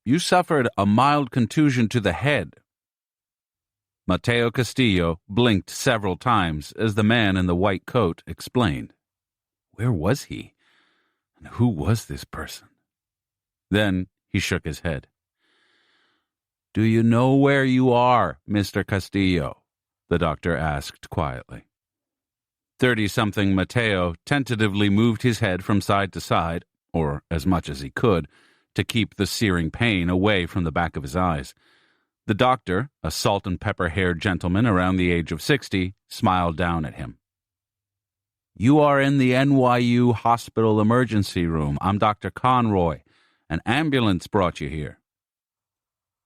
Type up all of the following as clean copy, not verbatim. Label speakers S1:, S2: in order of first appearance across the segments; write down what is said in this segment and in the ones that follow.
S1: You suffered a mild contusion to the head." Mateo Castillo blinked several times as the man in the white coat explained. Where was he? And who was this person? Then he shook his head. "Do you know where you are, Mr. Castillo?" the doctor asked quietly. 30-something Mateo tentatively moved his head from side to side, or as much as he could, to keep the searing pain away from the back of his eyes. The doctor, a salt-and-pepper-haired gentleman around the age of 60, smiled down at him. "You are in the NYU hospital emergency room. I'm Dr. Conroy. An ambulance brought you here."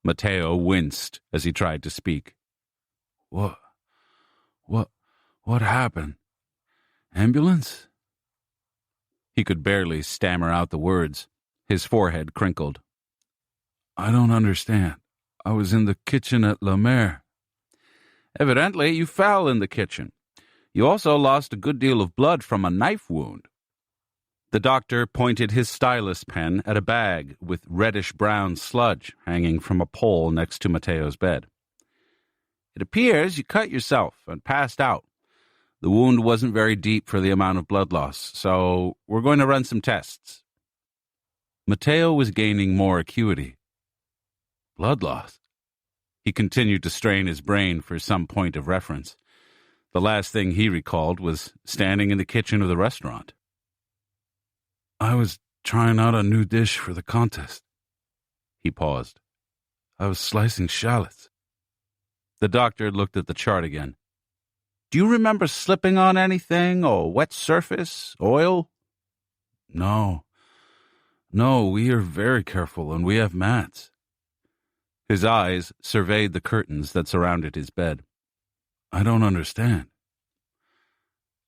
S1: Mateo winced as he tried to speak. What happened? Ambulance?" He could barely stammer out the words. His forehead crinkled. "I don't understand. I was in the kitchen at La Mer." "Evidently, you fell in the kitchen. You also lost a good deal of blood from a knife wound." The doctor pointed his stylus pen at a bag with reddish-brown sludge hanging from a pole next to Mateo's bed. "It appears you cut yourself and passed out. The wound wasn't very deep for the amount of blood loss, so we're going to run some tests." Mateo was gaining more acuity. Blood loss? He continued to strain his brain for some point of reference. The last thing he recalled was standing in the kitchen of the restaurant. "I was trying out a new dish for the contest." He paused. "I was slicing shallots." The doctor looked at the chart again. "Do you remember slipping on anything, or wet surface, oil?" No, we are very careful, and we have mats." His eyes surveyed the curtains that surrounded his bed. "I don't understand."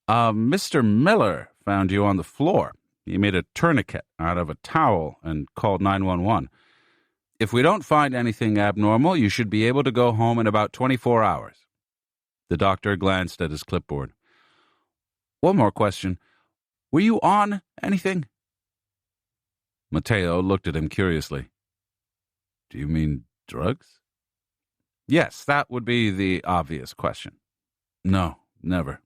S1: Mr. Miller found you on the floor. He made a tourniquet out of a towel and called 911. If we don't find anything abnormal, you should be able to go home in about 24 hours. The doctor glanced at his clipboard. "One more question. Were you on anything?" Mateo looked at him curiously. "Do you mean drugs?" "Yes, that would be the obvious question." "No, never."